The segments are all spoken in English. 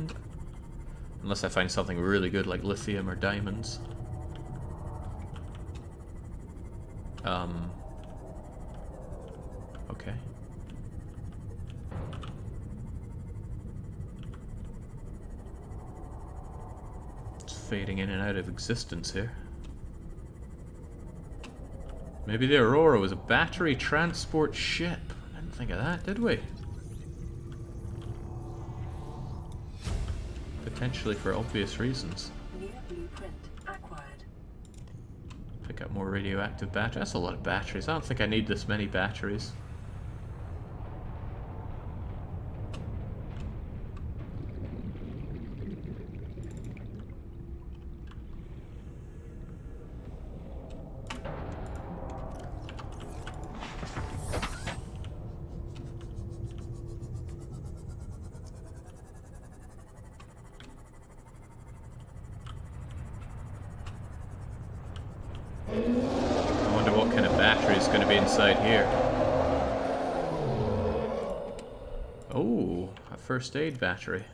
find. Unless I find something really good like lithium or diamonds. Okay. It's fading in and out of existence here. Maybe the Aurora was a battery transport ship. I didn't think of that, did we? Potentially for obvious reasons. New blueprint acquired. Pick up more radioactive batteries. That's a lot of batteries. I don't think I need this many batteries. I wonder what kind of battery is going to be inside here. Oh, a first aid battery.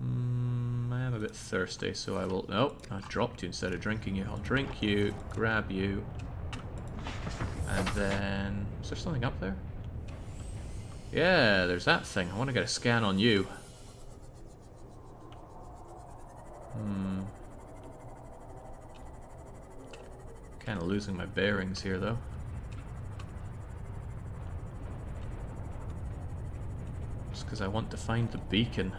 I am a bit thirsty, so I will... Nope, I dropped you instead of drinking you. I'll drink you, grab you, and then... Is there something up there? Yeah, there's that thing. I want to get a scan on you. Kind of losing my bearings here, though. Just because I want to find the beacon.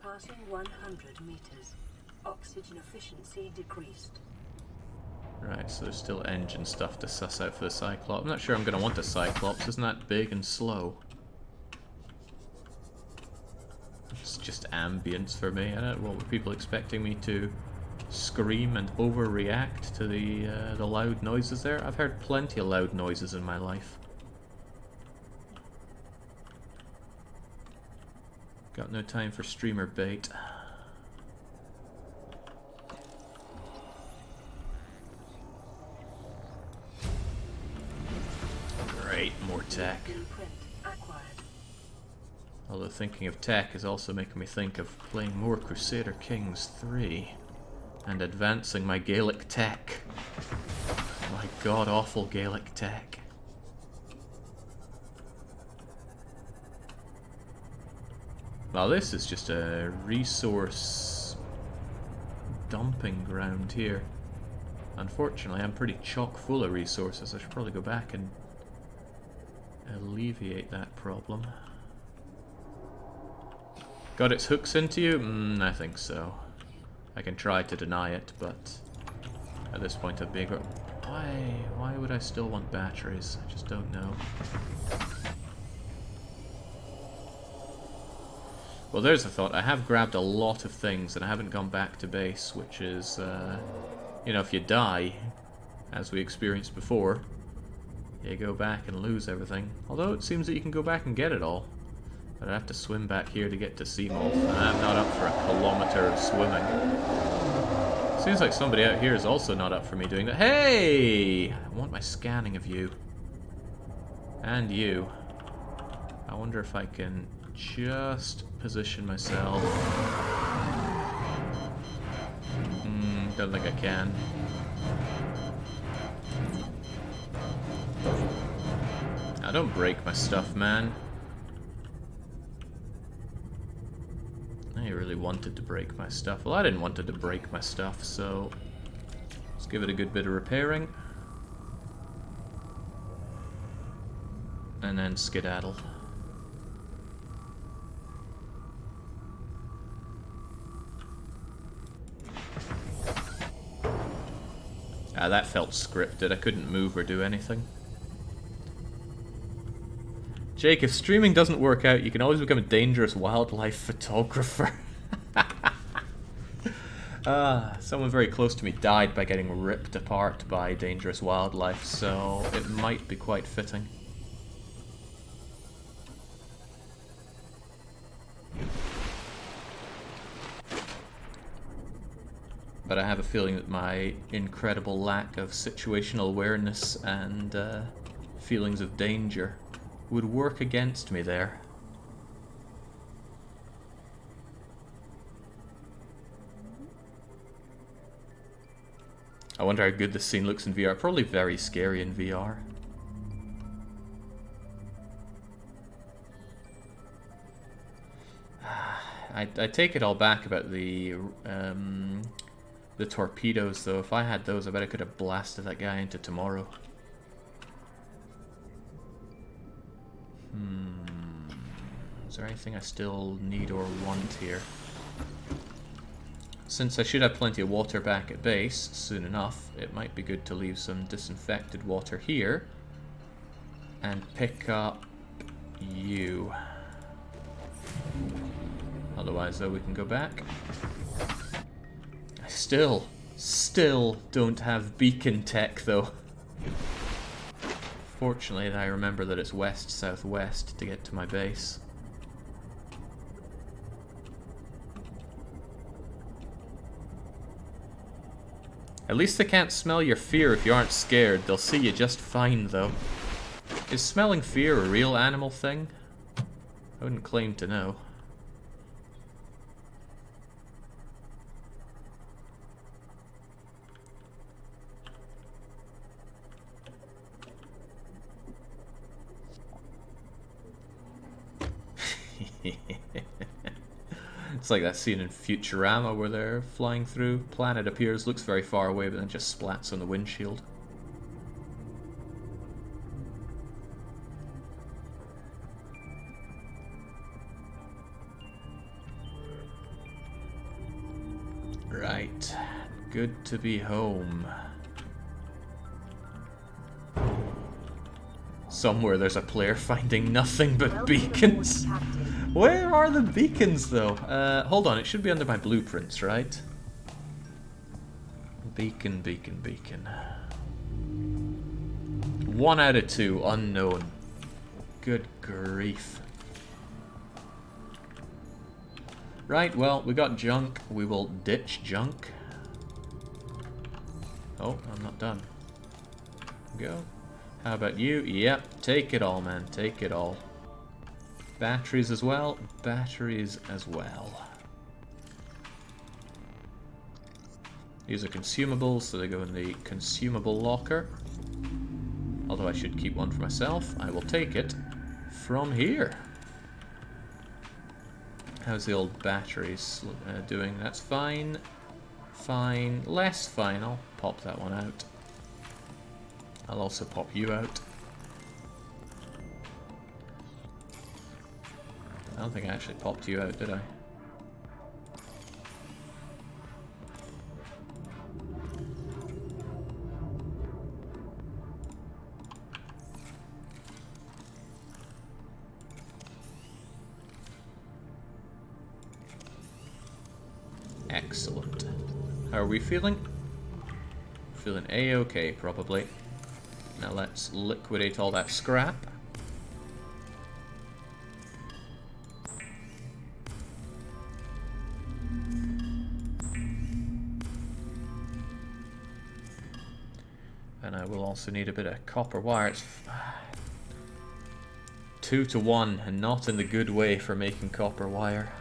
Passing 100 meters. Oxygen efficiency decreased. Right, so there's still engine stuff to suss out for the Cyclops. I'm not sure I'm going to want the Cyclops. Isn't that big and slow? It's just ambience for me. I don't know, what were people expecting me to scream and overreact to the loud noises there? I've heard plenty of loud noises in my life. Got no time for streamer bait. Great, more tech. Although thinking of tech is also making me think of playing more Crusader Kings 3 and advancing my Gaelic tech. My god-awful Gaelic tech. Well, this is just a resource dumping ground here. Unfortunately, I'm pretty chock full of resources. I should probably go back and alleviate that problem. Got its hooks into you? I think so. I can try to deny it, but at this point I'm being... Why would I still want batteries? I just don't know. Well, there's a thought. I have grabbed a lot of things and I haven't gone back to base, which is, you know, if you die, as we experienced before, you go back and lose everything. Although it seems that you can go back and get it all. But I have to swim back here to get to Seamoth, and I'm not up for a kilometer of swimming. Seems like somebody out here is also not up for me doing that. Hey! I want my scanning of you. And you. I wonder if I can just position myself. Don't think I can. Now don't break my stuff, man. I really wanted to break my stuff. Well, I didn't want it to break my stuff, so let's give it a good bit of repairing. And then skedaddle. Ah, that felt scripted. I couldn't move or do anything. Jake, if streaming doesn't work out, you can always become a dangerous wildlife photographer. Someone very close to me died by getting ripped apart by dangerous wildlife, so it might be quite fitting. But I have a feeling that my incredible lack of situational awareness and feelings of danger would work against me there. I wonder how good this scene looks in VR. Probably very scary in VR. I take it all back about the torpedoes, though. If I had those, I bet I could have blasted that guy into tomorrow. Is there anything I still need or want here? Since I should have plenty of water back at base soon enough, it might be good to leave some disinfected water here and pick up you. Otherwise, though, we can go back. I still don't have beacon tech, though. Fortunately, I remember that it's west-southwest to get to my base. At least they can't smell your fear if you aren't scared. They'll see you just fine, though. Is smelling fear a real animal thing? I wouldn't claim to know. It's like that scene in Futurama where they're flying through. Planet appears, looks very far away, but then just splats on the windshield. Right. Good to be home. Somewhere there's a player finding nothing but beacons. Where are the beacons, though? Hold on, it should be under my blueprints, right? Beacon, beacon, beacon. 1 out of 2, unknown. Good grief. Right, well, we got junk. We will ditch junk. Oh, I'm not done. Go. How about you? Yep, take it all, man. Take it all. Batteries as well. Batteries as well. These are consumables, so they go in the consumable locker. Although I should keep one for myself. I will take it from here. How's the old batteries doing? That's fine. Fine. Less fine. I'll pop that one out. I'll also pop you out. I don't think I actually popped you out, did I? Excellent. How are we feeling? Feeling A-okay, probably. Now let's liquidate all that scrap. And I will also need a bit of copper wire. It's 2 to 1, and not in the good way for making copper wire.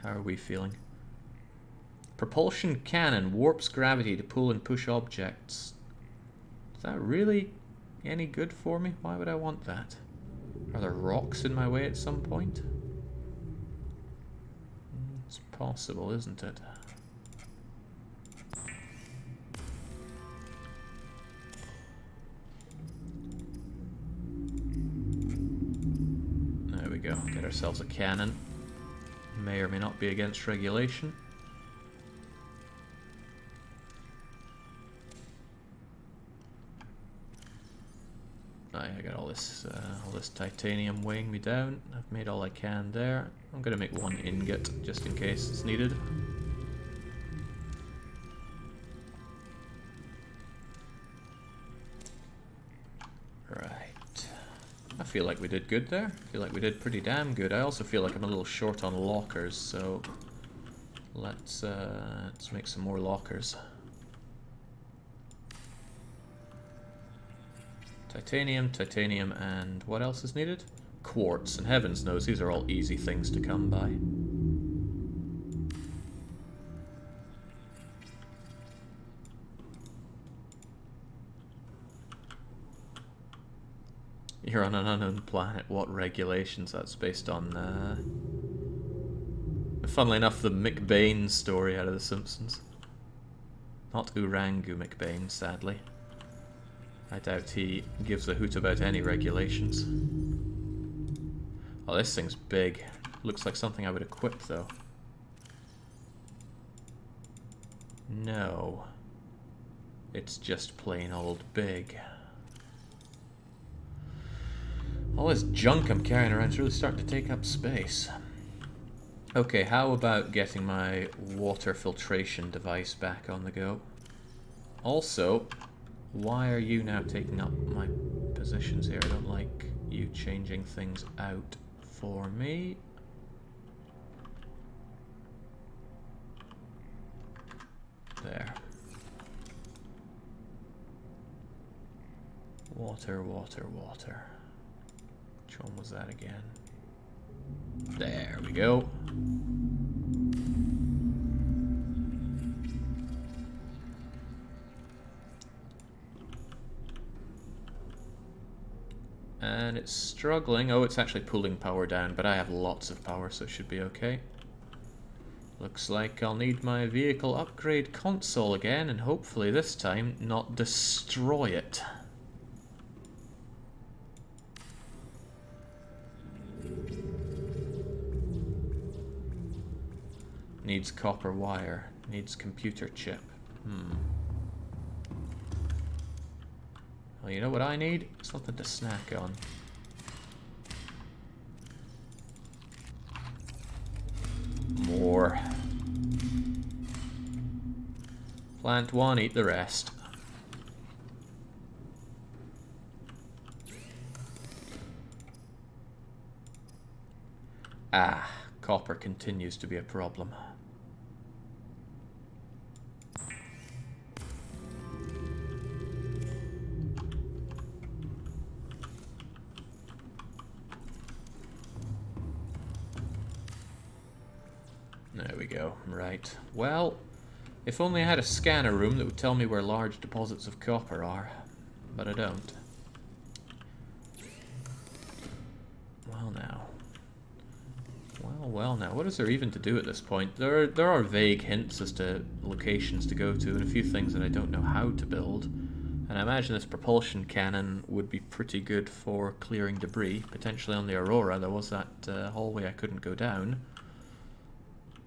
How are we feeling? Propulsion cannon warps gravity to pull and push objects. Is that really any good for me? Why would I want that? Are there rocks in my way at some point? It's possible, isn't it? There we go. Get ourselves a cannon. May or may not be against regulation. I got all this titanium weighing me down. I've made all I can there. I'm gonna make 1 ingot just in case it's needed. Right. I feel like we did good there. I feel like we did pretty damn good. I also feel like I'm a little short on lockers, so Let's make some more lockers. Titanium, titanium, and what else is needed? Quartz, and heavens knows these are all easy things to come by. You're on an unknown planet. What regulations? That's based on, funnily enough, the McBain story out of The Simpsons. Not Urangu McBain, sadly. I doubt he gives a hoot about any regulations. Oh, this thing's big. Looks like something I would equip, though. No. It's just plain old big. All this junk I'm carrying around is really starting to take up space. Okay, how about getting my water filtration device back on the go? Also, why are you now taking up my positions here? I don't like you changing things out for me. There. Water, water, water. Which one was that again? There we go. And it's struggling. Oh, it's actually pulling power down, but I have lots of power, so it should be okay. Looks like I'll need my vehicle upgrade console again, and hopefully this time not destroy it. Needs copper wire. Needs computer chip. Well, you know what I need? Something to snack on. More. Plant one, eat the rest. Ah, copper continues to be a problem. There we go. Right. Well, if only I had a scanner room that would tell me where large deposits of copper are. But I don't. Well now. Well now. What is there even to do at this point? There are vague hints as to locations to go to and a few things that I don't know how to build. And I imagine this propulsion cannon would be pretty good for clearing debris. Potentially on the Aurora there was that hallway I couldn't go down.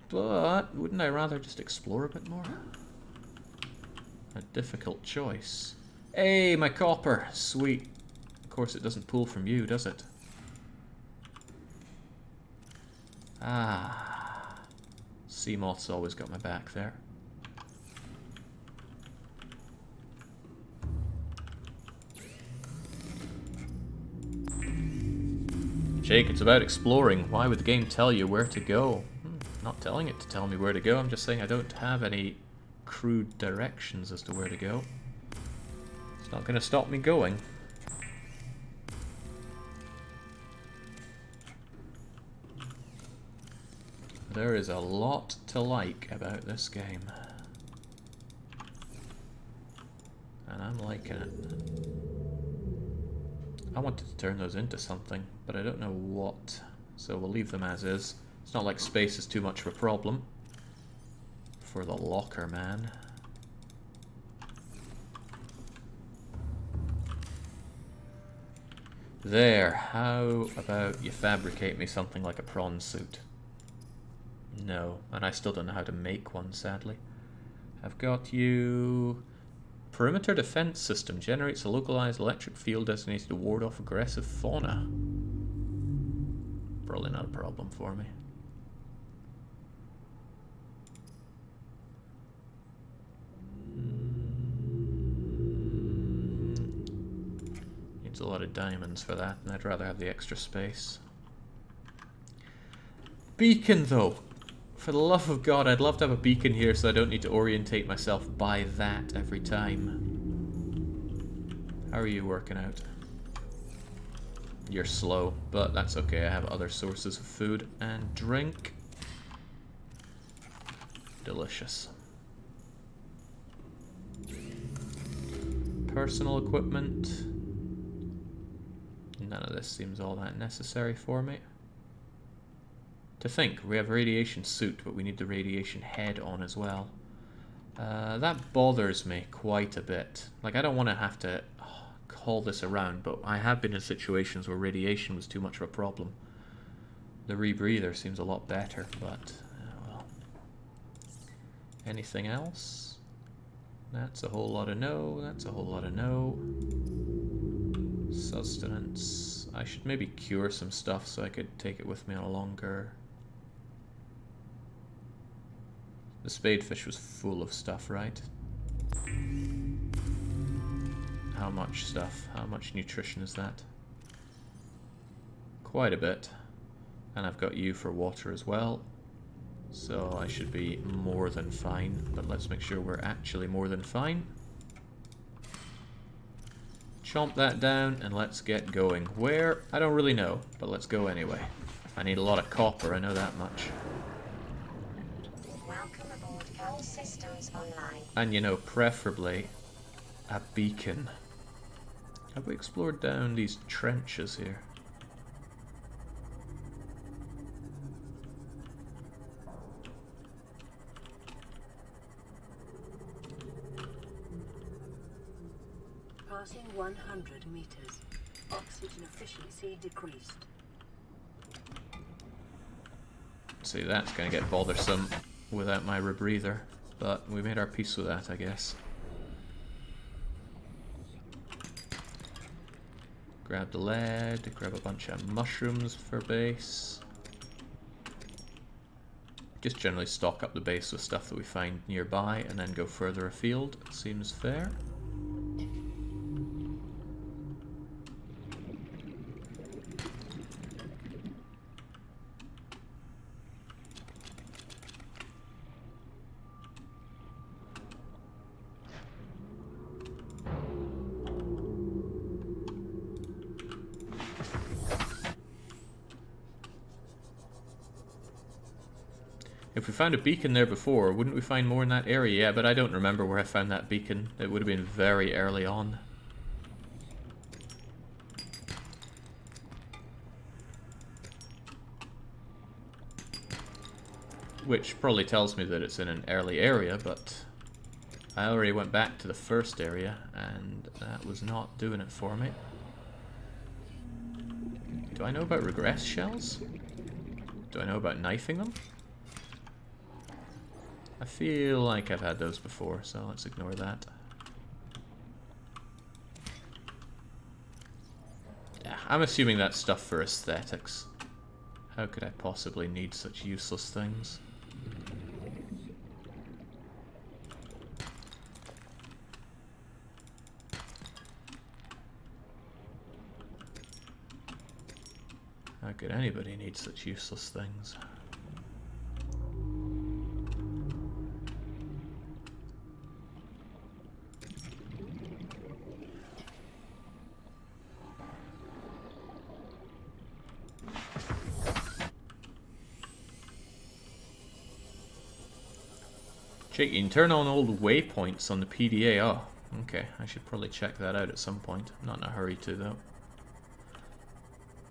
But wouldn't I rather just explore a bit more? A difficult choice. Hey, my copper! Sweet. Of course it doesn't pull from you, does it? Ah. Sea moth's always got my back there. Jake, it's about exploring. Why would the game tell you where to go? Not telling it to tell me where to go, I'm just saying I don't have any crude directions as to where to go. It's not going to stop me going. There is a lot to like about this game. And I'm liking it. I wanted to turn those into something, but I don't know what, so we'll leave them as is. It's not like space is too much of a problem for the locker man. There, how about you fabricate me something like a prawn suit? No, and I still don't know how to make one, sadly. I've got you... Perimeter defense system generates a localized electric field designated to ward off aggressive fauna. Probably not a problem for me. Needs a lot of diamonds for that, and I'd rather have the extra space. Beacon, though. For the love of God, I'd love to have a beacon here so I don't need to orientate myself by that every time. How are you working out? You're slow, but that's okay. I have other sources of food and drink. Delicious. Personal equipment. None of this seems all that necessary for me. To think, we have a radiation suit, but we need the radiation head on as well. That bothers me quite a bit. Like, I don't want to have to haul this around, but I have been in situations where radiation was too much of a problem. The rebreather seems a lot better, but well. Anything else? That's a whole lot of no, that's a whole lot of no. Sustenance. I should maybe cure some stuff so I could take it with me on a longer... The spadefish was full of stuff, right? How much stuff? How much nutrition is that? Quite a bit. And I've got you for water as well. So I should be more than fine. But let's make sure we're actually more than fine. Chomp that down and let's get going. Where? I don't really know, but let's go anyway. I need a lot of copper, I know that much. Welcome aboard. All systems online. And you know, preferably a beacon. Have we explored down these trenches here? Passing 100 meters. Oxygen efficiency decreased. See, that's going to get bothersome without my rebreather, but we made our peace with that, I guess. Grab the lead, grab a bunch of mushrooms for base. Just generally stock up the base with stuff that we find nearby and then go further afield. Seems fair. If we found a beacon there before, wouldn't we find more in that area? Yeah, but I don't remember where I found that beacon. It would have been very early on. Which probably tells me that it's in an early area, but I already went back to the first area and that was not doing it for me. Do I know about regress shells? Do I know about knifing them? I feel like I've had those before, so let's ignore that. Yeah, I'm assuming that's stuff for aesthetics. How could I possibly need such useless things? How could anybody need such useless things? Jake, you can turn on old waypoints on the PDA. Oh, okay. I should probably check that out at some point. Not in a hurry to,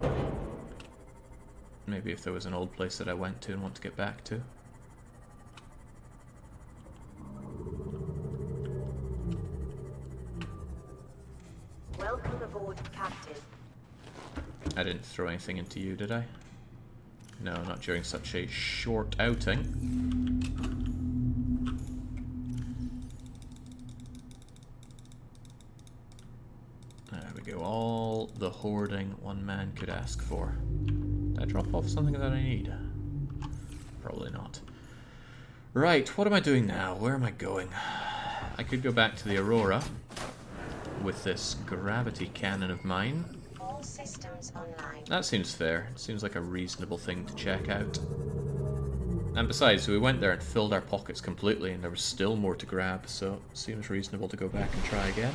though. Maybe if there was an old place that I went to and want to get back to. Welcome aboard, Captain. I didn't throw anything into you, did I? No, not during such a short outing. All the hoarding one man could ask for. Did I drop off something that I need? Probably not. Right, what am I doing now? Where am I going? I could go back to the Aurora with this gravity cannon of mine. All systems online. That seems fair. It seems like a reasonable thing to check out. And besides, we went there and filled our pockets completely, and there was still more to grab, so it seems reasonable to go back and try again.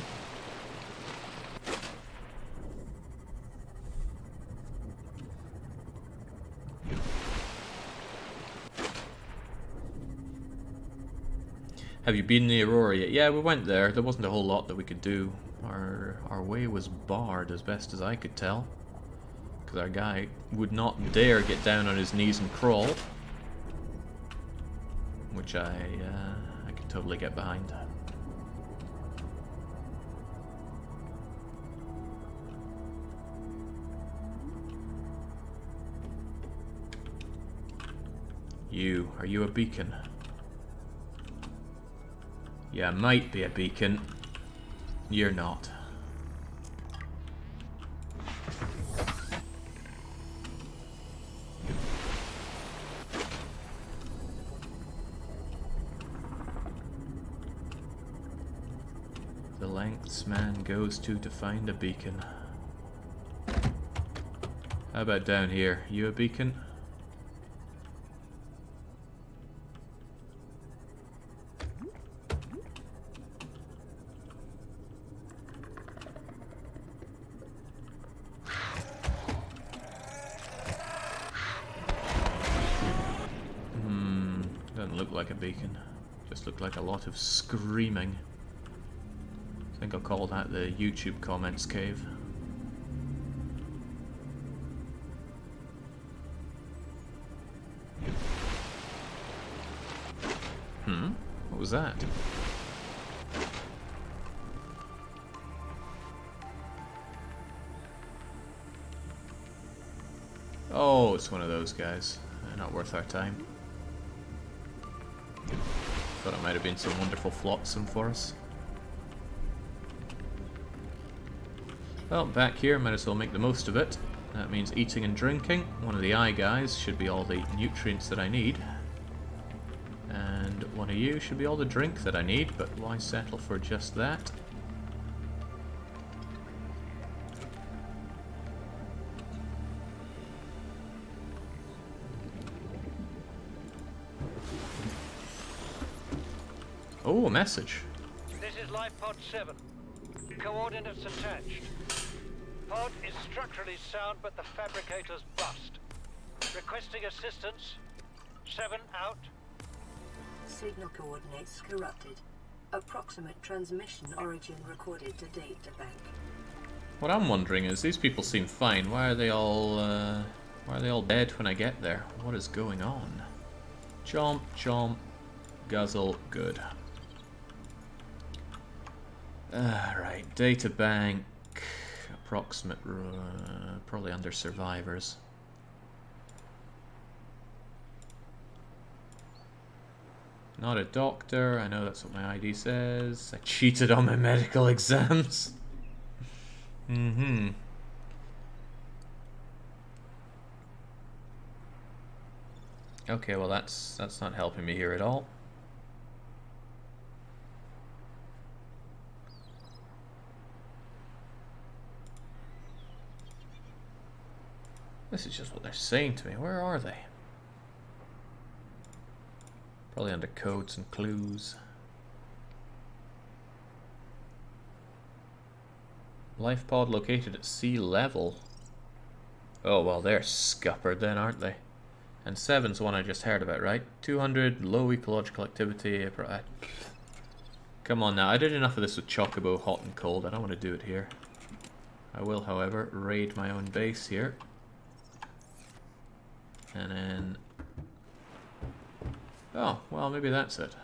Have you been in the Aurora yet? Yeah, we went there. There wasn't a whole lot that we could do. Our way was barred as best as I could tell. Because our guy would not dare get down on his knees and crawl. Which I could totally get behind. Are you a beacon? Yeah, might be a beacon. You're not. The lengths man goes to find a beacon. How about down here? You a beacon? Doesn't look like a beacon. Just looked like a lot of screaming. I think I'll call that the YouTube comments cave. What was that? Oh, it's one of those guys. Not worth our time. Thought it might have been some wonderful flotsam for us. Well, back here, might as well make the most of it. That means eating and drinking. One of the eye guys should be all the nutrients that I need. And one of you should be all the drink that I need, but why settle for just that? Oh, a message. This is Life Pod 7. Coordinates attached. Pod is structurally sound, but the fabricator's bust. Requesting assistance. 7 out. Signal coordinates corrupted. Approximate transmission origin recorded to data bank. What I'm wondering is, these people seem fine. Why are they all dead when I get there? What is going on? Chomp, chomp, guzzle, good. Right, data bank, approximate, probably under survivors. Not a doctor, I know that's what my ID says. I cheated on my medical exams. Okay, well that's not helping me here at all. This is just what they're saying to me. Where are they? Probably under codes and clues. Life pod located at sea level. Oh, well, they're scuppered then, aren't they? And 7's the one I just heard about, right? 200, low ecological activity. Come on now, I did enough of this with Chocobo, hot and cold. I don't want to do it here. I will, however, raid my own base here. And then... oh, well, maybe that's it.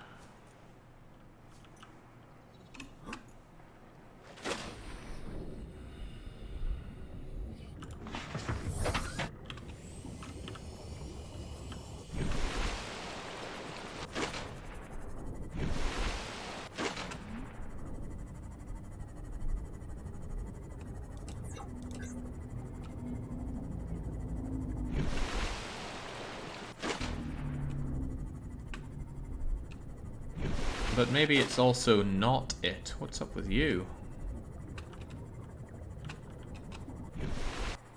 But maybe it's also not it. What's up with you?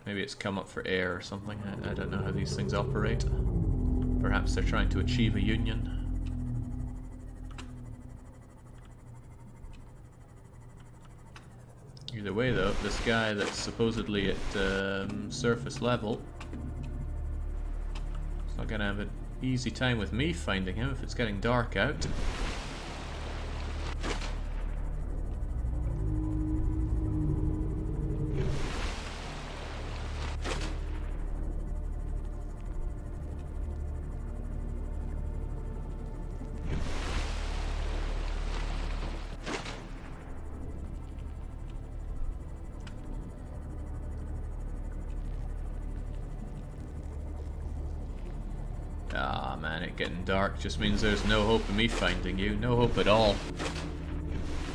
Maybe it's come up for air or something. I don't know how these things operate. Perhaps they're trying to achieve a union. Either way though, this guy that's supposedly at surface level is not gonna have an easy time with me finding him if it's getting dark out. Ah man, it getting dark just means there's no hope of me finding you. No hope at all.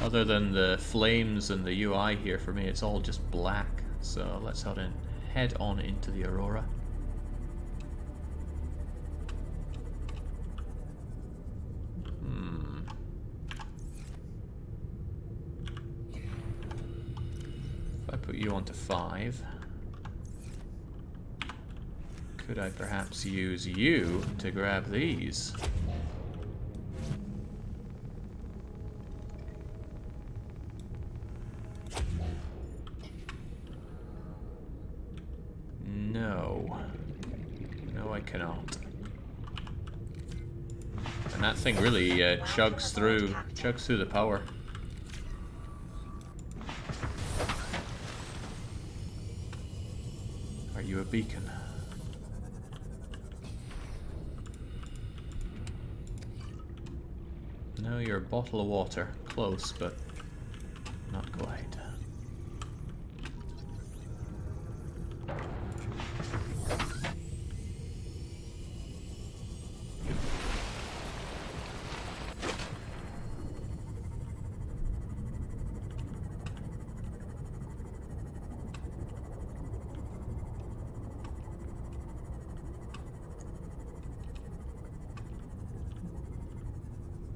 Other than the flames and the UI here, for me it's all just black. So let's head on into the Aurora. If I put you onto 5, could I perhaps use you to grab these? No. No, I cannot. And that thing really chugs through the power. Are you a beacon? No, you're a bottle of water. Close, but not quite.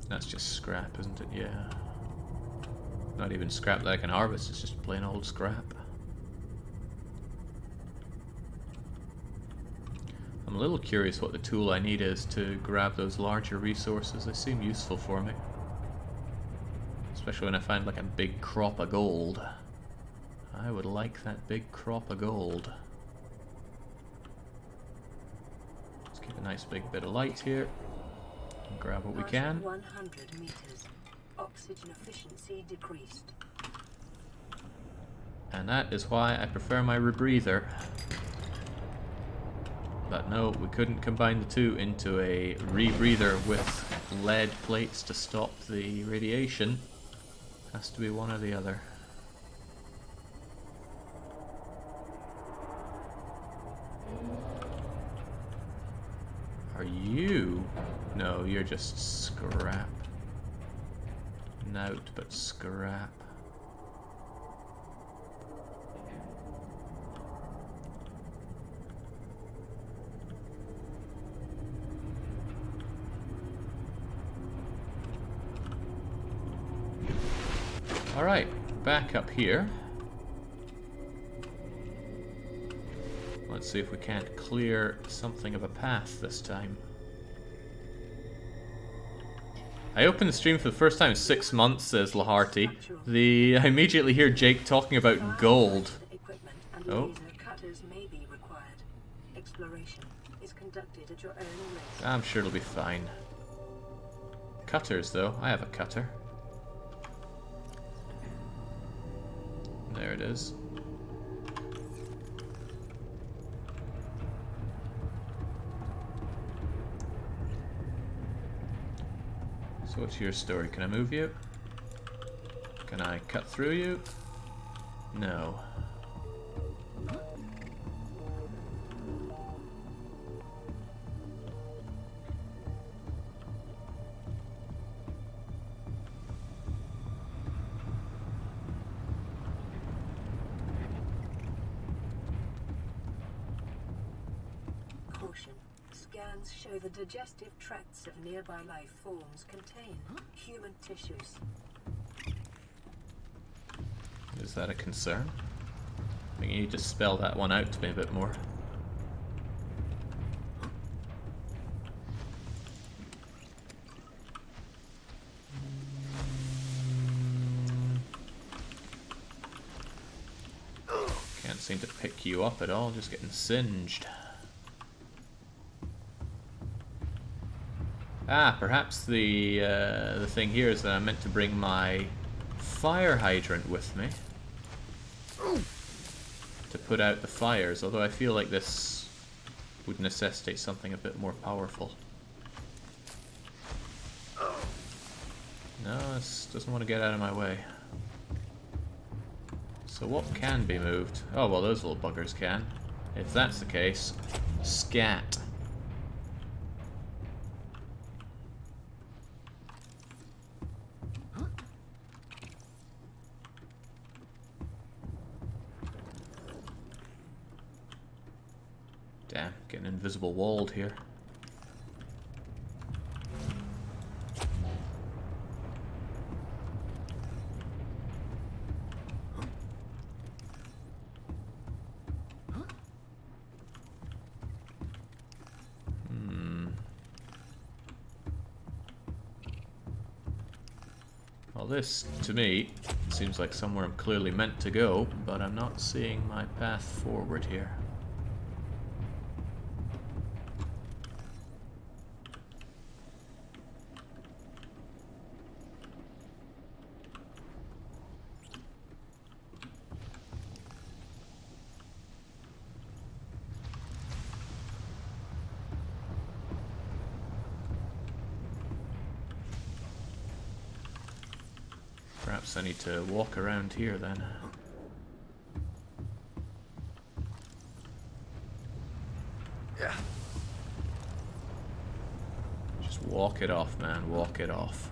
That's just scrap, isn't it? Yeah. Not even scrap that I can harvest, it's just plain old scrap. I'm a little curious what the tool I need is to grab those larger resources. They seem useful for me. Especially when I find like a big crop of gold. I would like that big crop of gold. Let's keep a nice big bit of light here. And grab what we can. 100 meters. Oxygen efficiency decreased. And that is why I prefer my rebreather. But no, we couldn't combine the two into a rebreather with lead plates to stop the radiation. Has to be one or the other. Are you? No, you're just scrap. Note, but scrap. Alright, back up here. Let's see if we can't clear something of a path this time. I opened the stream for the first time in 6 months, says Laharty. I immediately hear Jake talking about gold. Oh. Cutters may be required. Exploration is conducted at your own risk. I'm sure it'll be fine. Cutters, though. I have a cutter. There it is. So what's your story? Can I move you? Can I cut through you? No. Caution. Scans show the digestive tracts of nearby life forms contain human tissues. Is that a concern? I think you need to spell that one out to me a bit more. seem to pick you up at all, just getting singed. Ah, perhaps the thing here is that I'm meant to bring my fire hydrant with me to put out the fires, although I feel like this would necessitate something a bit more powerful. No, this doesn't want to get out of my way. So what can be moved? Oh, well, those little buggers can. If that's the case, scat. Damn, getting invisible walled here. Well, this, to me, seems like somewhere I'm clearly meant to go, but I'm not seeing my path forward here. Perhaps I need to walk around here then. Yeah. Just walk it off, man. Walk it off.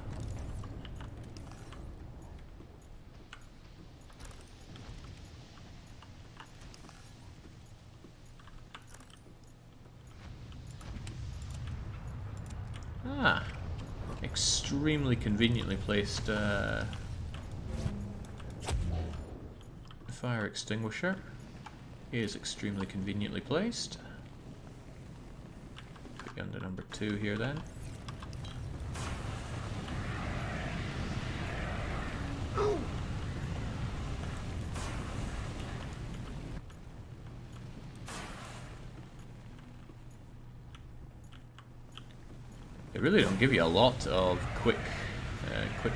Ah. Extremely conveniently placed fire extinguisher is extremely conveniently placed. Put gun to number 2 here then. They really don't give you a lot of quick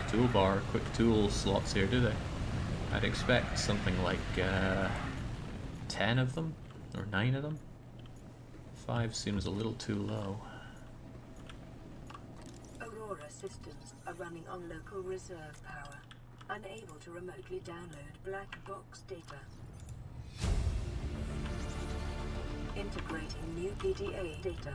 toolbar, quick tool slots here, do they? I'd expect something like 10 of them, or 9 of them. 5 seems a little too low. Aurora systems are running on local reserve power, unable to remotely download black box data. Integrating new PDA data.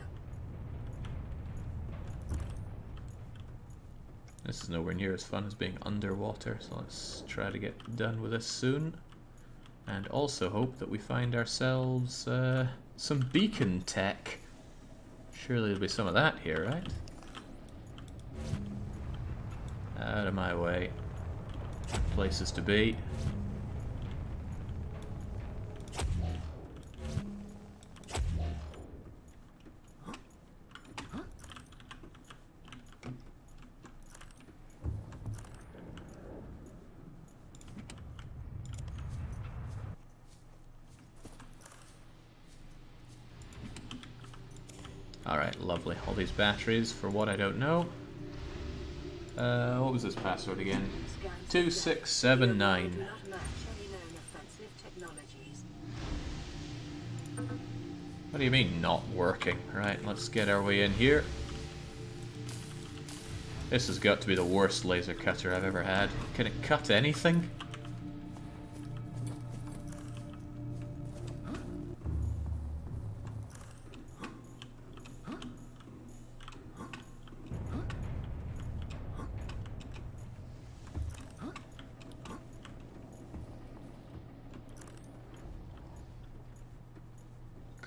This is nowhere near as fun as being underwater, so let's try to get done with this soon. And also hope that we find ourselves some beacon tech. Surely there'll be some of that here, right? Out of my way. Places to be. Alright, lovely. All these batteries for what I don't know. What was this password again? 2679. Do not match any known offensive technologies. What do you mean, not working? Right, let's get our way in here. This has got to be the worst laser cutter I've ever had. Can it cut anything?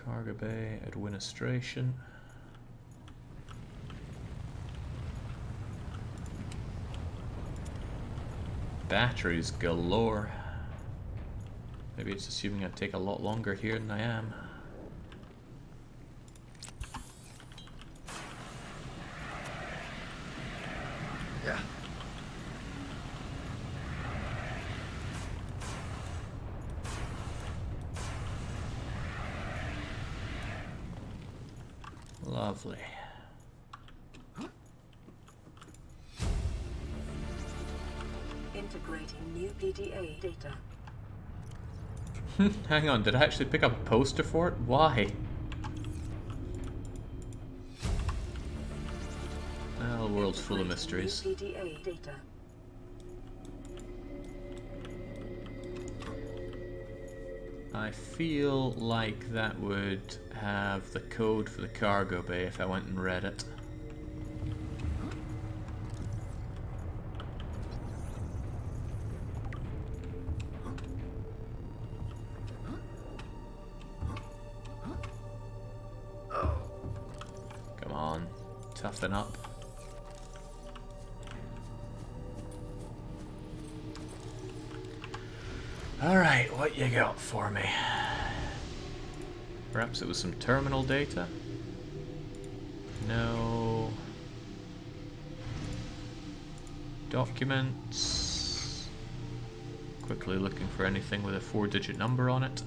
Cargo bay, administration. Batteries galore. Maybe it's assuming I'd take a lot longer here than I am. Yeah. Lovely. Integrating new PDA data. Hang on, did I actually pick up a poster for it? Why? Well, the world's full of mysteries. New PDA data. I feel like that would have the code for the cargo bay if I went and read it. Come on, toughen up. Alright, what you got for me? Perhaps it was some terminal data? No. Documents. Quickly looking for anything with a 4-digit number on it.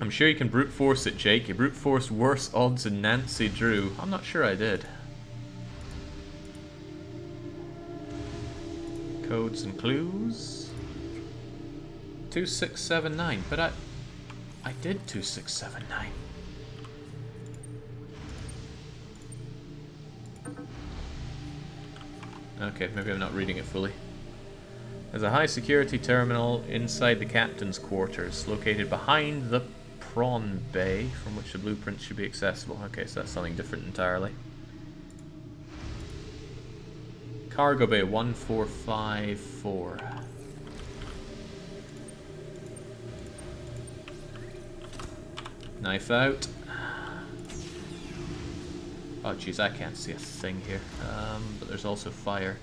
I'm sure you can brute force it, Jake. You brute forced worse odds than Nancy Drew. I'm not sure I did. Codes and clues. 2679, but I did 2679. Okay, maybe I'm not reading it fully. There's a high security terminal inside the captain's quarters, located behind the Prawn bay, from which the blueprints should be accessible. Okay, so that's something different entirely. Cargo bay 1454. Knife out. Oh jeez, I can't see a thing here. But there's also fire.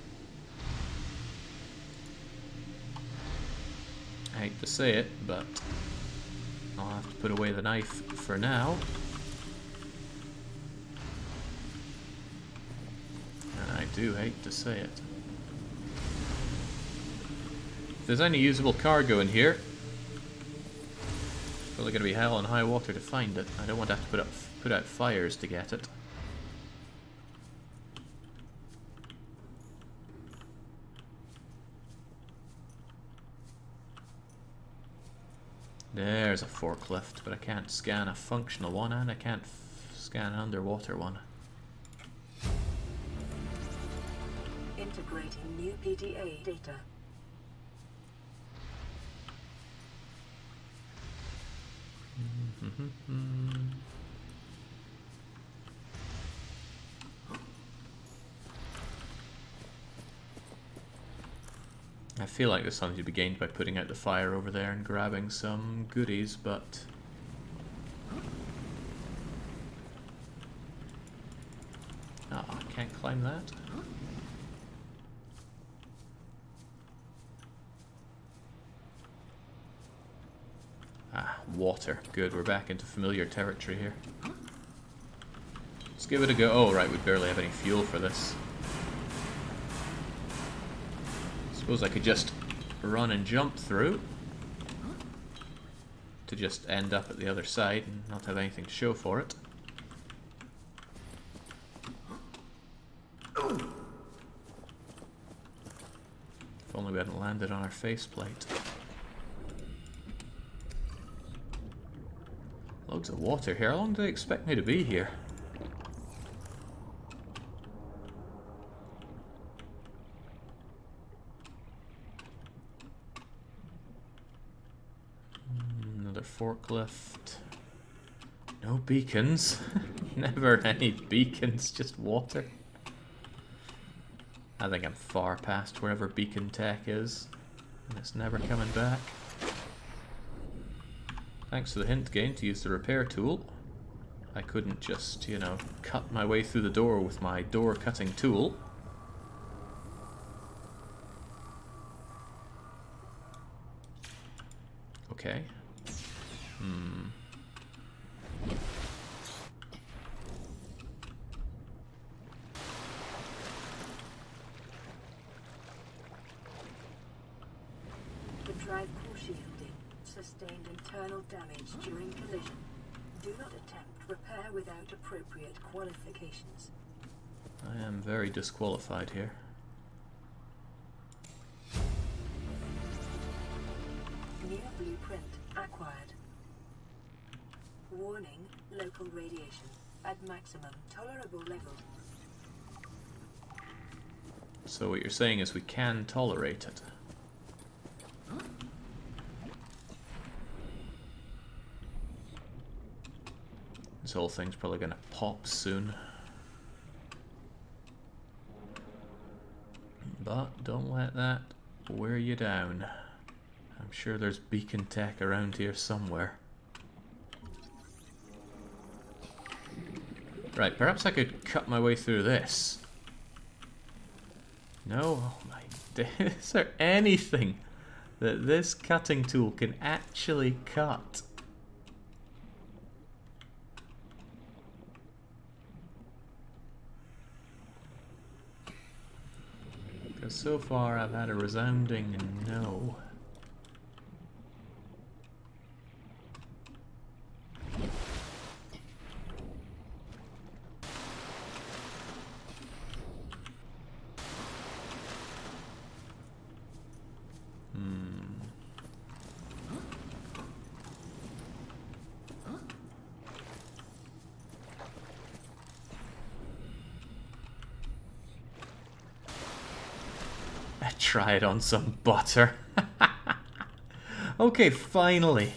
I hate to say it, but I'll have to put away the knife for now. And I do hate to say it. If there's any usable cargo in here, it's probably going to be hell and high water to find it. I don't want to have to put out fires to get it. There's a forklift, but I can't scan a functional one, and I can't scan an underwater one. Integrating new PDA data. I feel like there's something to be gained by putting out the fire over there and grabbing some goodies, but... Oh, I can't climb that. Ah, water. Good, we're back into familiar territory here. Let's give it a go. Oh, right, we barely have any fuel for this. Suppose I could just run and jump through to just end up at the other side and not have anything to show for it. If only we hadn't landed on our faceplate. Loads of water here. How long do they expect me to be here? Another forklift. No beacons. Never any beacons, just water. I think I'm far past wherever beacon tech is, and it's never coming back. Thanks for the hint, Gain, to use the repair tool. I couldn't just, you know, cut my way through the door with my door-cutting tool. Okay. shielding. Sustained internal damage during collision. Do not attempt repair without appropriate qualifications. I am very disqualified here. New blueprint acquired. Warning, local radiation at maximum tolerable level. So what you're saying is we can tolerate it. This whole thing's probably gonna pop soon. But don't let that wear you down. I'm sure there's beacon tech around here somewhere. Right, perhaps I could cut my way through this. No? Oh my days. Is there anything that this cutting tool can actually cut? Because so far I've had a resounding no. Try it on some butter. Okay, finally.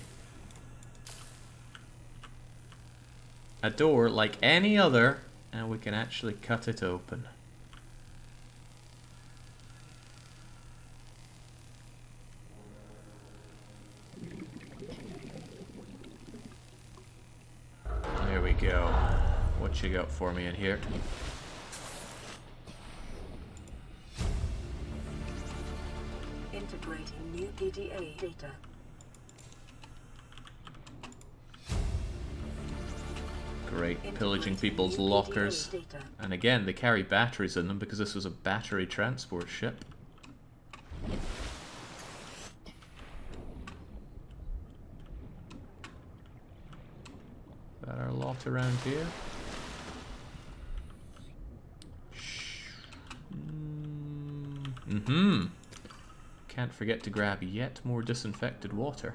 A door like any other, and we can actually cut it open. There we go. What you got for me in here? Integrating new PDA data. Great, pillaging people's lockers. And again, they carry batteries in them because this was a battery transport ship. Got our lot around here. Can't forget to grab yet more disinfected water.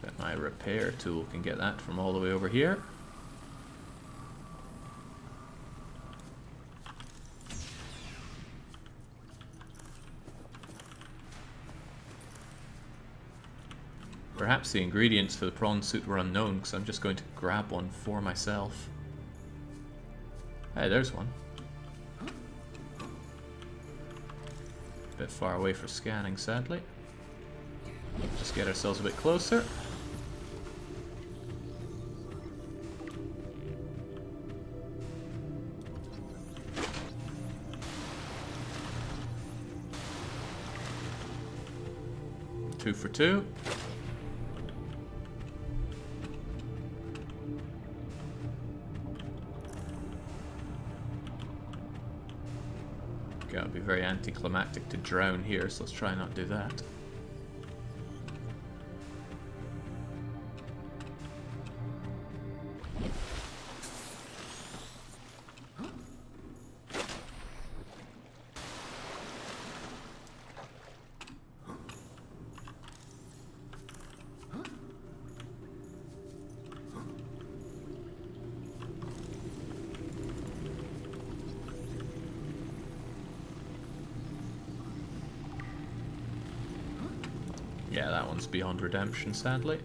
Bet my repair tool can get that from all the way over here. Perhaps the ingredients for the prawn suit were unknown, because I'm just going to grab one for myself. Hey, there's one. Bit far away for scanning, sadly. Just get ourselves a bit closer. Two for two. Gotta be very anticlimactic to drown here, so let's try not do that. Yeah, that one's beyond redemption, sadly.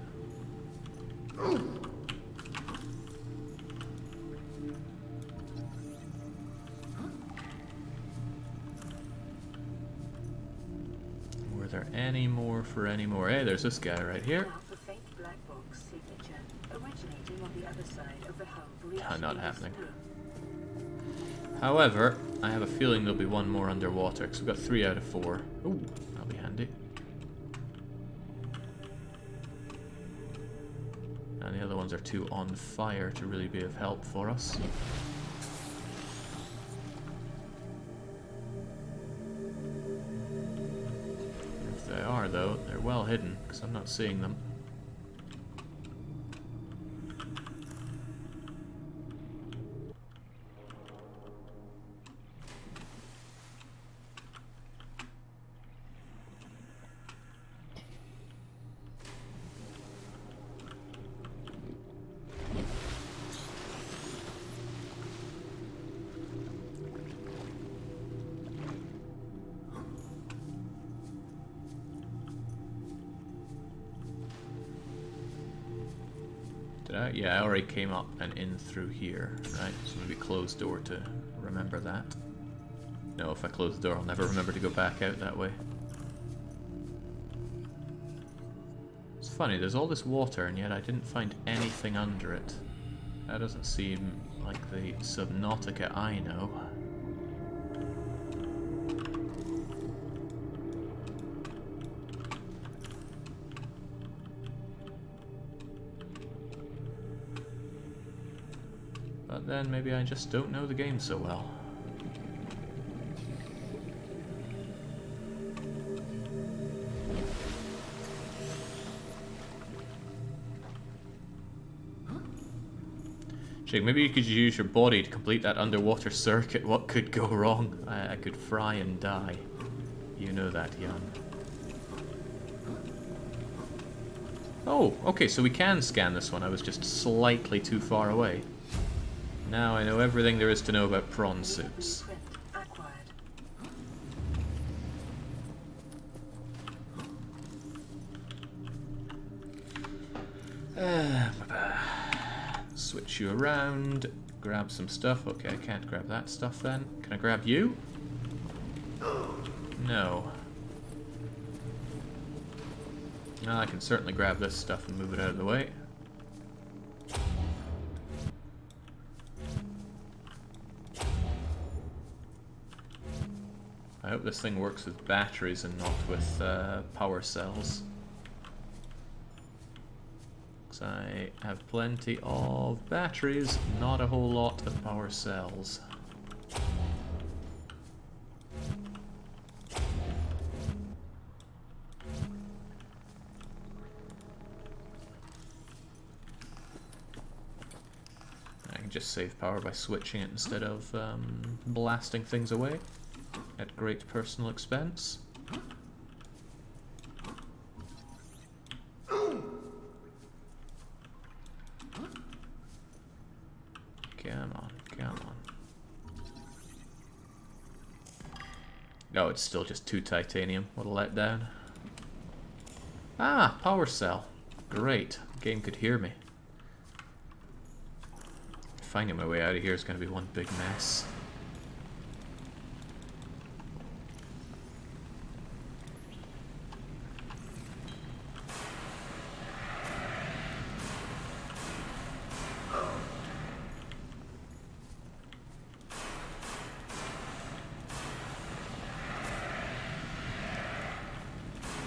Were there any more for any more? Hey, there's this guy right here. The faint black box signature originating on the other side of the hull. Not happening. However, I have a feeling there'll be one more underwater, because we've got 3 out of 4. Ooh, that'll be handy. ones are too on fire to really be of help for us. If they are, though, they're well hidden, because I'm not seeing them. Yeah, I already came up and in through here, right? So maybe close door to remember that. No, if I close the door, I'll never remember to go back out that way. It's funny, there's all this water, and yet I didn't find anything under it. That doesn't seem like the Subnautica I know. But then maybe I just don't know the game so well. Jake, maybe you could use your body to complete that underwater circuit. What could go wrong? I could fry and die. You know that, Jan. Oh, okay, so we can scan this one. I was just slightly too far away. Now I know everything there is to know about prawn suits. Switch you around, grab some stuff. Okay, I can't grab that stuff then. Can I grab you? No. No, I can certainly grab this stuff and move it out of the way. I hope this thing works with batteries and not with power cells. Because I have plenty of batteries, not a whole lot of power cells. I can just save power by switching it instead of blasting things away at great personal expense. Come on, come on. No, it's still just 2 titanium. What a letdown. Ah, power cell. Great. The game could hear me. Finding my way out of here is going to be one big mess.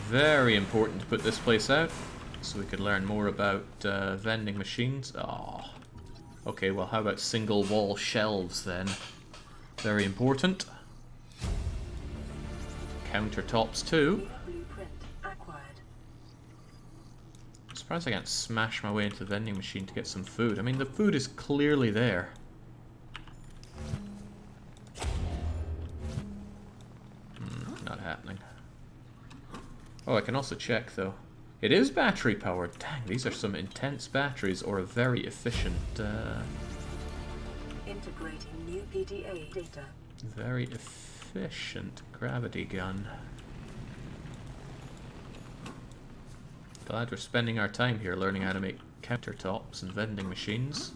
Very important to put this place out, so we could learn more about vending machines. Oh. Okay, well how about single wall shelves then? Very important. Countertops too. I'm surprised I can't smash my way into the vending machine to get some food. I mean, the food is clearly there. Not happening. Oh, I can also check though. It is battery powered. Dang, these are some intense batteries or a very efficient. Integrating new PDA data. Very efficient gravity gun. Glad we're spending our time here learning how to make countertops and vending machines.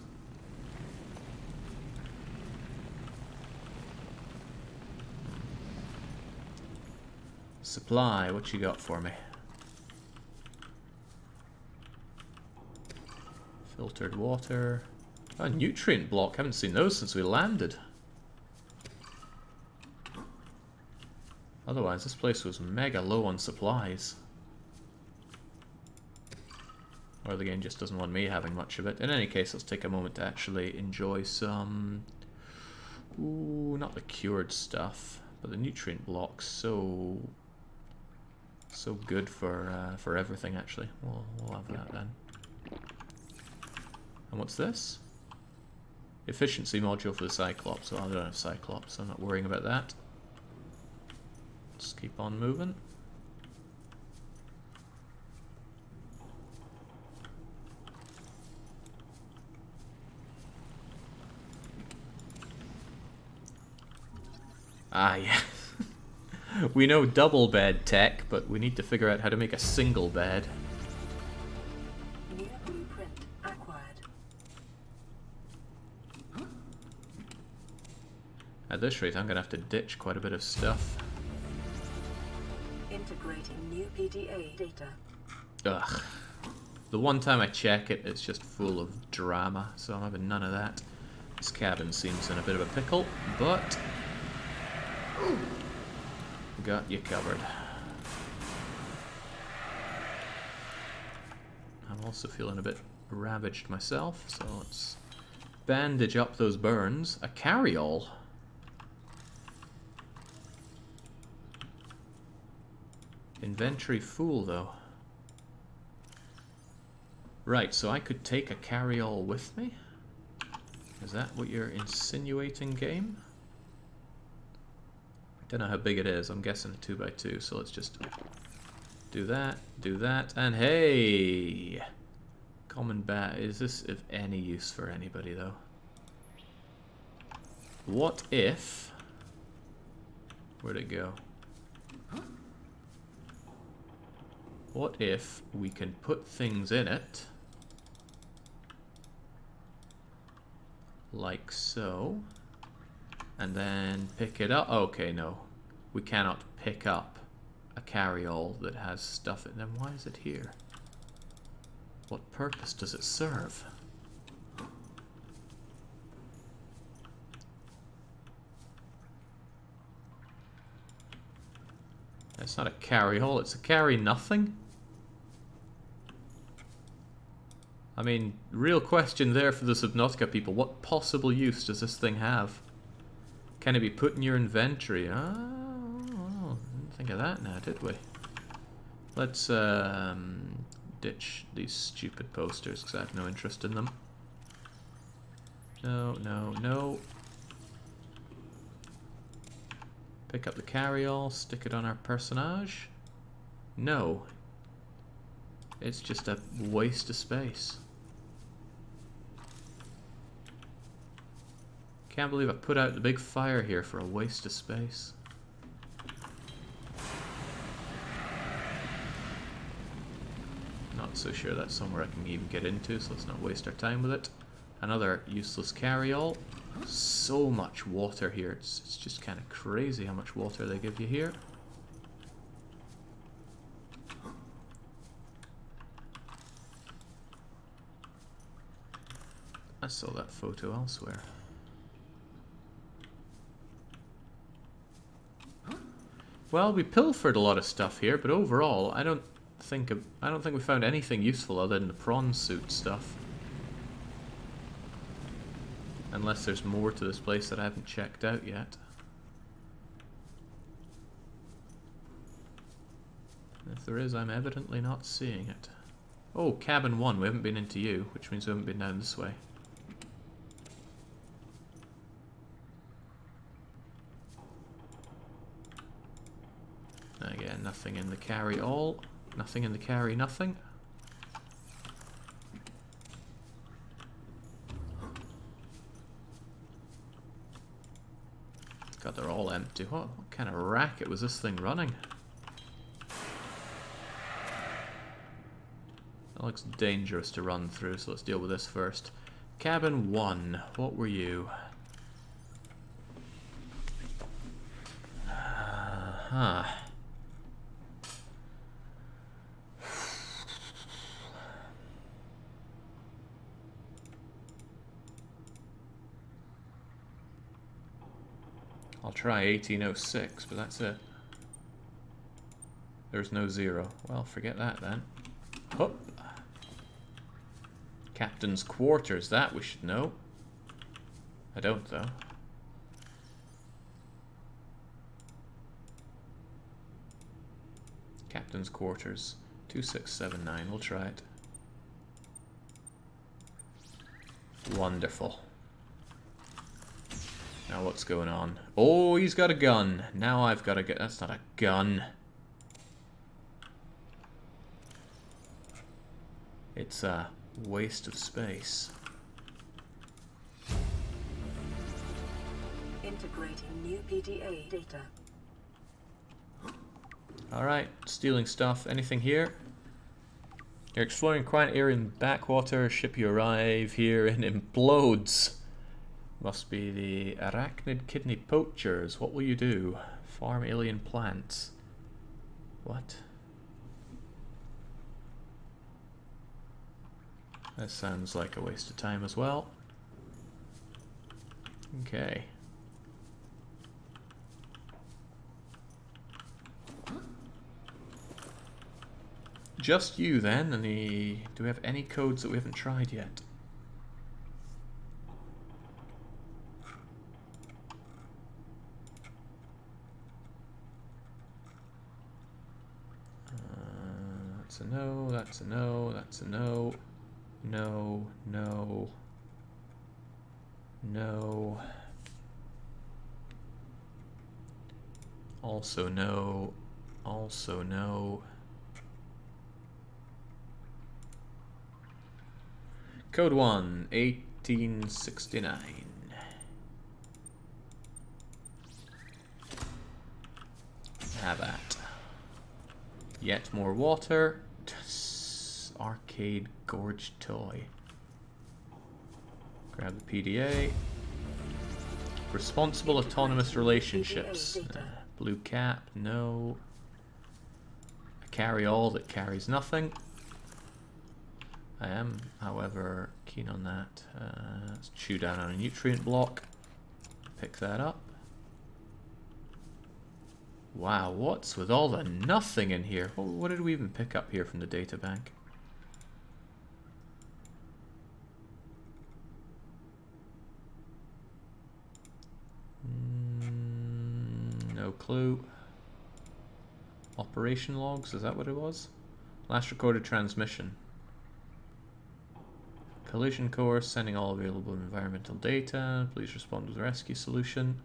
Supply, what you got for me? Filtered water. Oh, nutrient block. Haven't seen those since we landed. Otherwise, this place was mega low on supplies. Or the game just doesn't want me having much of it. In any case, let's take a moment to actually enjoy some... Ooh, not the cured stuff, but the nutrient blocks. So good for everything, actually. We'll have that then. And what's this? Efficiency module for the Cyclops. Well, I don't have Cyclops, so I'm not worrying about that. Just keep on moving. Ah, yeah. We know double bed tech, but we need to figure out how to make a single bed. New blueprint acquired. At this rate, I'm going to have to ditch quite a bit of stuff. Integrating new PDA data. Ugh. The one time I check it, it's just full of drama, so I'm having none of that. This cabin seems in a bit of a pickle, but... got you covered. I'm also feeling a bit ravaged myself, so let's bandage up those burns. A carry-all. Inventory full, though. Right, so I could take a carry-all with me? Is that what you're insinuating, game? Don't know how big it is. I'm guessing a 2x2, so let's just do that, and hey! Common bat. Is this of any use for anybody, though? What if... Where'd it go? What if we can put things in it, like so, and then pick it up? Okay, no. We cannot pick up a carry-all that has stuff in it. Then why is it here? What purpose does it serve? It's not a carry-all, it's a carry-nothing? I mean, real question there for the Subnautica people. What possible use does this thing have? Can it be put in your inventory? Oh, didn't think of that now, did we? Let's ditch these stupid posters because I have no interest in them. No, no, no. Pick up the carry-all, stick it on our personage. No. It's just a waste of space. Can't believe I put out the big fire here for a waste of space. Not so sure that's somewhere I can even get into, so let's not waste our time with it. Another useless carry-all. So much water here, it's just kind of crazy how much water they give you here. I saw that photo elsewhere. Well, we pilfered a lot of stuff here, but overall, I don't think we found anything useful other than the prawn suit stuff. Unless there's more to this place that I haven't checked out yet. If there is, I'm evidently not seeing it. Oh, cabin 1, we haven't been into you, which means we haven't been down this way. Again, nothing in the carry-all, nothing in the carry-nothing. God, they're all empty. What kind of racket was this thing running? That looks dangerous to run through, so let's deal with this first. Cabin 1, what were you? Huh. I'll try 1806, but that's it. There's no 0. Well, forget that then. Hop. Captain's quarters, that we should know. I don't, though. Captain's quarters, 2679. We'll try it. Wonderful. Now what's going on? Oh, he's got a gun. Now I've got to get... That's not a gun. It's a waste of space. Integrating new PDA data. Alright, stealing stuff. Anything here? You're exploring a quiet area in the backwater. Ship you arrive here and implodes. Must be the arachnid kidney poachers. What will you do? Farm alien plants. What? That sounds like a waste of time as well. Okay. Just you then, and do we have any codes that we haven't tried yet? That's a no, that's a no, that's a no. No, no. No. Also no. Also no. Code 1, 1869. Have at. Yet more water. Arcade gorge toy. Grab the PDA. Responsible autonomous relationships. Blue cap, no. A carry all that carries nothing. I am, however, keen on that. Let's chew down on a nutrient block. Pick that up. Wow, what's with all the nothing in here? What did we even pick up here from the data bank? No clue. Operation logs, is that what it was? Last recorded transmission. Collision course, sending all available environmental data. Please respond with a rescue solution.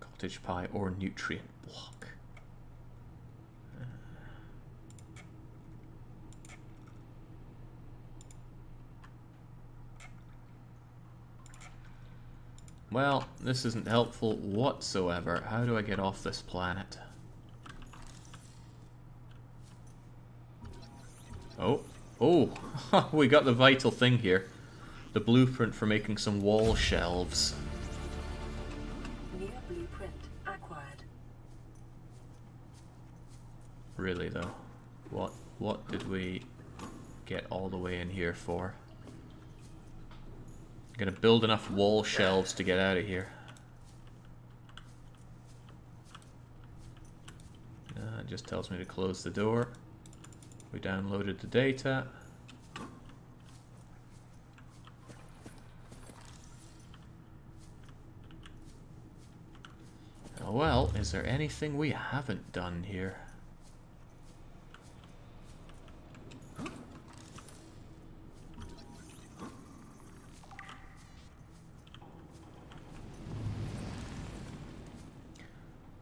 Cottage pie or nutrient block. Well, this isn't helpful whatsoever. How do I get off this planet? Oh, we got the vital thing here. The blueprint for making some wall shelves. New blueprint acquired. Really though, what did we get all the way in here for? I'm gonna build enough wall shelves to get out of here. It just tells me to close the door. We downloaded the data. Oh well, is there anything we haven't done here?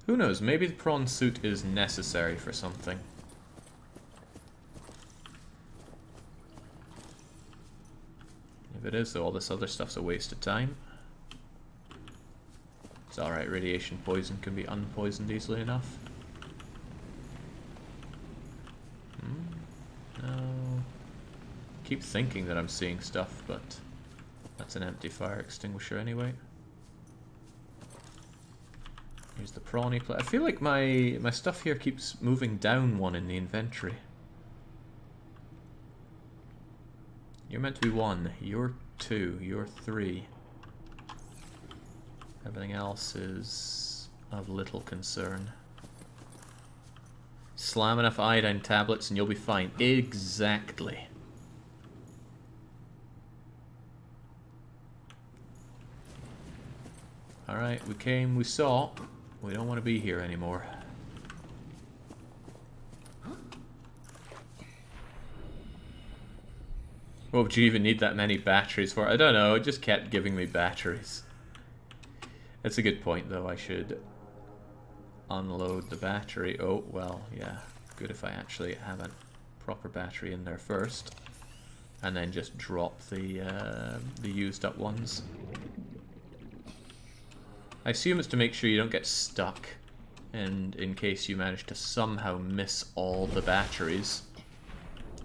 Who knows, maybe the prawn suit is necessary for something. If it is, though, all this other stuff's a waste of time. It's alright, radiation poison can be unpoisoned easily enough. No. Keep thinking that I'm seeing stuff, but that's an empty fire extinguisher anyway. Here's the prawny plate. I feel like my stuff here keeps moving down one in the inventory. You're meant to be 1, you're 2, you're 3. Everything else is of little concern. Slam enough iodine tablets and you'll be fine. Exactly. Alright, we came, we saw. We don't want to be here anymore. What would you even need that many batteries for? I don't know, it just kept giving me batteries. That's a good point though, I should unload the battery. Oh, well, yeah. Good if I actually have a proper battery in there first. And then just drop the used up ones. I assume it's to make sure you don't get stuck, and in case you manage to somehow miss all the batteries.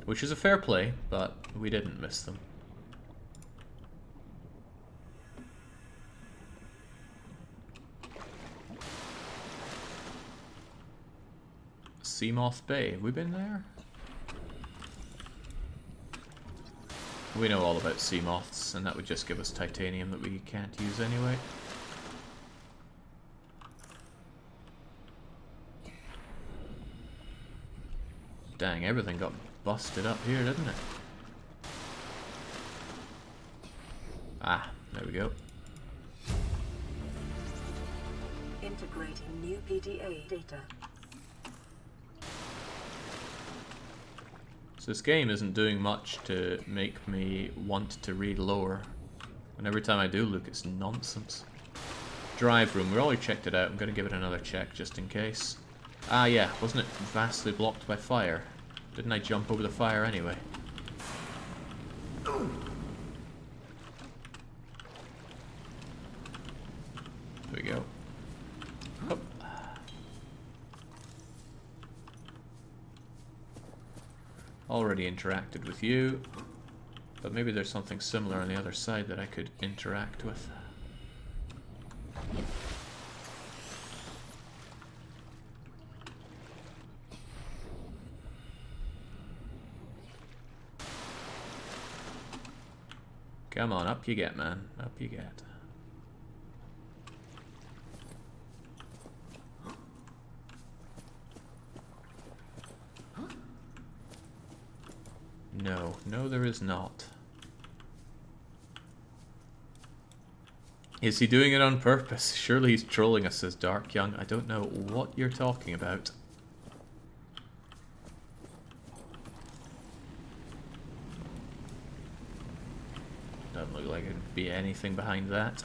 Which is a fair play, but we didn't miss them. Seamoth Bay, have we been there? We know all about Seamoths, and that would just give us titanium that we can't use anyway. Dang, everything got busted up here, didn't it? Ah, there we go. Integrating new PDA data. So this game isn't doing much to make me want to read lower. And every time I do look, it's nonsense. Drive room, we already checked it out. I'm going to give it another check just in case. Ah yeah, wasn't it vastly blocked by fire? Didn't I jump over the fire anyway? There we go. Oh. Already interacted with you, but maybe there's something similar on the other side that I could interact with. Come on, up you get, man. Up you get. No, no there is not. Is he doing it on purpose? Surely he's trolling us, says Dark Young. I don't know what you're talking about. Doesn't look like it'd be anything behind that.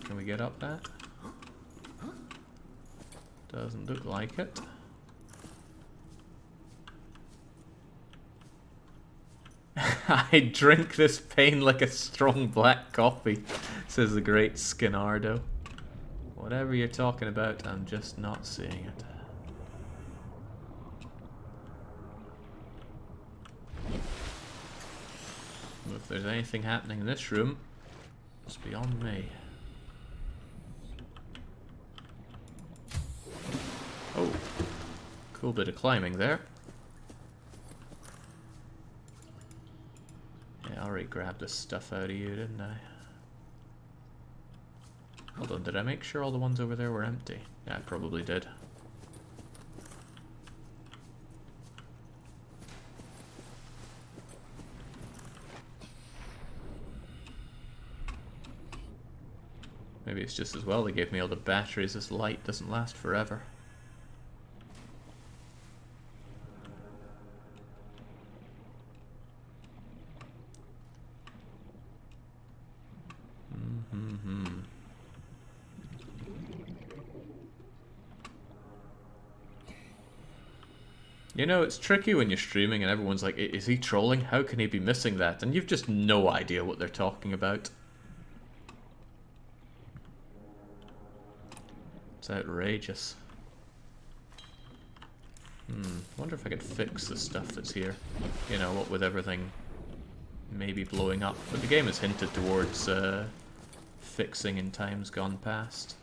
Can we get up that? Doesn't look like it. I drink this pain like a strong black coffee, says the great Skinardo. Whatever you're talking about, I'm just not seeing it. If there's anything happening in this room, it's beyond me. Oh, cool bit of climbing there. Yeah, I already grabbed this stuff out of you, didn't I? Hold on, did I make sure all the ones over there were empty? Yeah, I probably did. Maybe it's just as well they gave me all the batteries. This light doesn't last forever. You know, it's tricky when you're streaming and everyone's like, is he trolling? How can he be missing that? And you've just no idea what they're talking about. It's outrageous. Wonder if I could fix the stuff that's here. You know, what with everything maybe blowing up. But the game has hinted towards fixing in times gone past.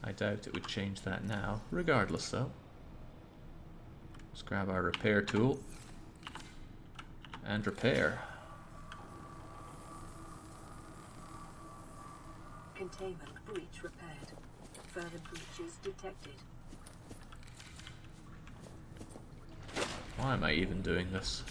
I doubt it would change that now. Regardless, though. Let's grab our repair tool. And repair. Containment breach repaired. Further breaches detected. Why am I even doing this?